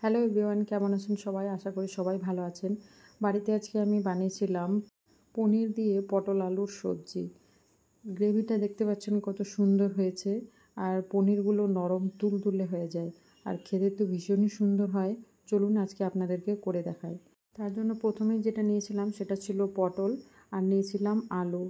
Hello everyone, কেমন আছেন সবাই? আশা করি সবাই ভালো আছেন। বাড়িতে আজকে আমি বানিয়েছিলাম পনির দিয়ে পটল আলুর সবজি। গ্রেভিটা দেখতে পাচ্ছেন কত সুন্দর হয়েছে, আর পনিরগুলো নরম তুলতুলে হয়ে যায়, আর খেতে তো ভীষণই সুন্দর হয়। চলুন আজকে আপনাদেরকে করে দেখাই। তার জন্য প্রথমেই যেটা নিয়েছিলাম সেটা ছিল পটল, আর নিয়েছিলাম আলু।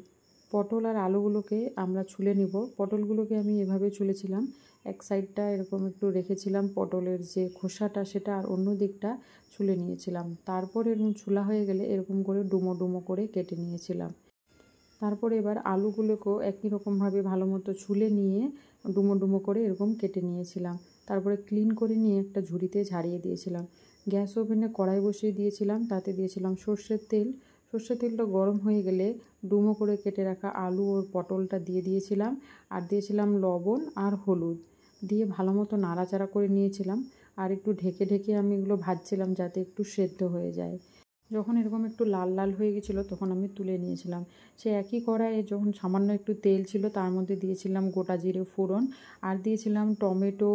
পটল আর আলুগুলোকে আমরা ছুলে নিব। পটলগুলোকে আমি এভাবে ছুলেছিলাম, এক সাইডটা এরকম একটু রেখেছিলাম পটলের যে খোসাটা সেটা, আর অন্য দিকটা ছুলে নিয়েছিলাম। তারপর এরকম ছুলা হয়ে গেলে এরকম করে ডুমো ডুমো করে কেটে নিয়েছিলাম। তারপরে এবার আলুগুলোকেও একই রকমভাবে ভালো মতো ছুলে নিয়ে ডুমো ডুমো করে এরকম কেটে নিয়েছিলাম। তারপরে ক্লিন করে নিয়ে একটা ঝুড়িতে ঝাড়িয়ে দিয়েছিলাম। গ্যাস ওভেনে কড়াই বসিয়ে দিয়েছিলাম, তাতে দিয়েছিলাম সর্ষের তেল। সর্ষের তেলটা গরম হয়ে গেলে ডুমো করে কেটে রাখা আলু ও পটলটা দিয়ে দিয়েছিলাম, আর দিয়েছিলাম লবণ আর হলুদ দিয়ে ভালো মতো নাড়াচাড়া করে নিয়েছিলাম। আর একটু ঢেকে ঢেকে আমি এগুলো ভাজছিলাম যাতে একটু সেদ্ধ হয়ে যায়। যখন এরকম একটু লাল লাল হয়ে গেছিলো তখন আমি তুলে নিয়েছিলাম। সে একই কড়াইয়ে যখন সামান্য একটু তেল ছিল তার মধ্যে দিয়েছিলাম গোটা জিরে ফোড়ন, আর দিয়েছিলাম টমেটো,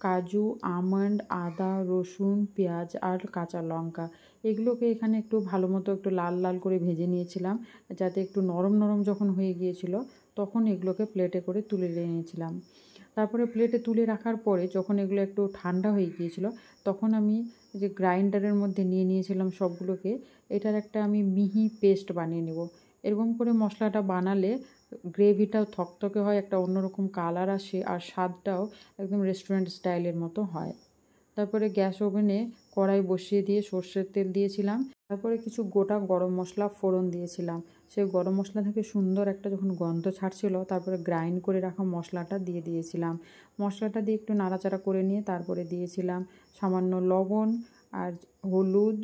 কাজু, আমন্ড, আদা, রসুন, পেঁয়াজ আর কাঁচা লঙ্কা। এগুলোকে এখানে একটু ভালো মতো একটু লাল লাল করে ভেজে নিয়েছিলাম, যাতে একটু নরম নরম যখন হয়ে গিয়েছিল তখন এগুলোকে প্লেটে করে তুলে নিয়েছিলাম। তারপরে প্লেটে তুলে রাখার পরে যখন এগুলো একটু ঠান্ডা হয়ে গিয়েছিল তখন আমি যে গ্রাইন্ডারের মধ্যে নিয়ে নিয়েছিলাম সবগুলোকে, এটার একটা আমি মিহি পেস্ট বানিয়ে নেব। এরকম করে মশলাটা বানালে গ্রেভিটাও থকথকে হয়, একটা অন্যরকম কালার আসে, আর স্বাদটাও একদম রেস্টুরেন্ট স্টাইলের মতো হয়। তারপরে গ্যাস ওভেনে কড়াই বসিয়ে দিয়ে সর্ষের তেল দিয়েছিলাম। তারপরে কিছু গোটা গরম মশলা ফোড়ন দিয়েছিলাম। সেই গরম মশলা থেকে সুন্দর একটা যখন গন্ধ ছাড়ছিল তারপরে গ্রাইন্ড করে রাখা মশলাটা দিয়ে দিয়েছিলাম। মশলাটা দিয়ে একটু নাড়াচাড়া করে নিয়ে তারপরে দিয়েছিলাম সামান্য লবণ আর হলুদ,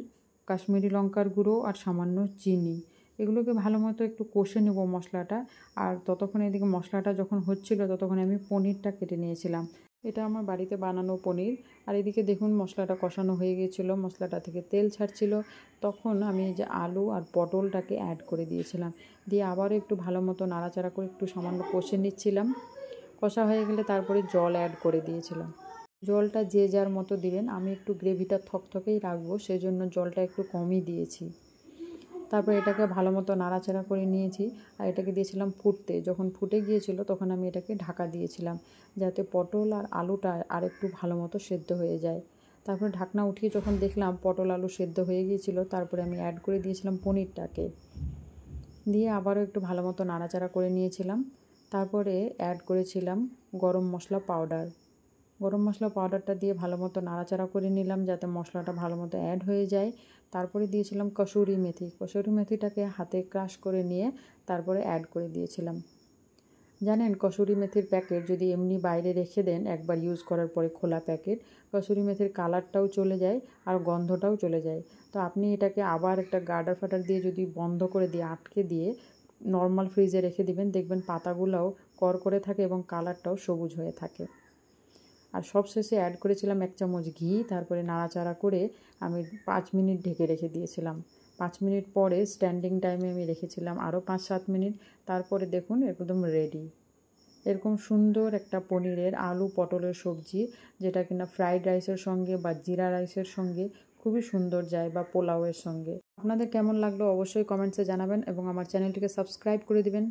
কাশ্মীরি লঙ্কার গুঁড়ো আর সামান্য চিনি। এগুলোকে ভালো মতো একটু কষে নেব মশলাটা। আর ততক্ষণ এদিকে মশলাটা যখন হচ্ছিল ততক্ষণ আমি পনিরটা কেটে নিয়েছিলাম। এটা আমার বাড়িতে বানানো পনির। আর এদিকে দেখুন মশলাটা কষানো হয়ে গিয়েছিলো, মশলাটা থেকে তেল ছাড়ছিল। তখন আমি এই যে আলু আর পটলটাকে অ্যাড করে দিয়েছিলাম, দিয়ে আবারও একটু ভালো মতো নাড়াচাড়া করে একটু সামান্য কষে নিচ্ছিলাম। কষা হয়ে গেলে তারপরে জল অ্যাড করে দিয়েছিলাম। জলটা যে যার মতো দিবেন, আমি একটু গ্রেভিটা থকথকেই রাখবো সেই জন্য জলটা একটু কমই দিয়েছি। তারপর এটাকে ভালো মতো নাড়াচাড়া করে নিয়েছি, আর এটাকে দিয়েছিলাম ফুটতে। যখন ফুটে গিয়েছিল তখন আমি এটাকে ঢাকা দিয়েছিলাম যাতে পটল আর আলুটা আর একটু ভালো মতো সেদ্ধ হয়ে যায়। তারপরে ঢাকনা উঠিয়ে যখন দেখলাম পটল আলু সেদ্ধ হয়ে গিয়েছিল তারপরে আমি অ্যাড করে দিয়েছিলাম পনিরটাকে, দিয়ে আবারও একটু ভালো মতো নাড়াচাড়া করে নিয়েছিলাম। তারপরে অ্যাড করেছিলাম গরম মশলা পাউডার। গরম মশলা পাউডারটা দিয়ে ভালো মতো নাড়াচাড়া করে নিলাম যাতে মশলাটা ভালো মতো অ্যাড হয়ে যায়। তারপরে দিয়েছিলাম কসুরি মেথি। কসুরি মেথিটাকে হাতে ক্রাশ করে নিয়ে তারপরে অ্যাড করে দিয়েছিলাম। জানেন কসুরি মেথির প্যাকেট যদি এমনি বাইরে রেখে দেন একবার ইউজ করার পরে, খোলা প্যাকেট, কসুরি মেথির কালারটাও চলে যায় আর গন্ধটাও চলে যায়। তো আপনি এটাকে আবার একটা গার্ডার ফাটার দিয়ে যদি বন্ধ করে দিয়ে আটকে দিয়ে নর্মাল ফ্রিজে রেখে দিবেন, দেখবেন পাতাগুলোও করকরে থাকে এবং কালারটাও সবুজ হয়ে থাকে। আর সবশেষে অ্যাড করেছিলাম 1 চামচ ঘি। তারপরে নাড়াচাড়া করে আমি 5 মিনিট ঢেকে রেখে দিয়েছিলাম। 5 মিনিট পরে স্ট্যান্ডিং টাইমে আমি রেখেছিলাম আরও 5-7 মিনিট। তারপরে দেখুন একদম রেডি। এরকম সুন্দর একটা পনিরের আলু পটলের সবজি, যেটা কিনা ফ্রাইড রাইসের সঙ্গে বা জিরা রাইসের সঙ্গে খুবই সুন্দর যায়, বা পোলাওয়ের সঙ্গে। আপনাদের কেমন লাগলো অবশ্যই কমেন্টসে জানাবেন এবং আমার চ্যানেলটিকে সাবস্ক্রাইব করে দিবেন।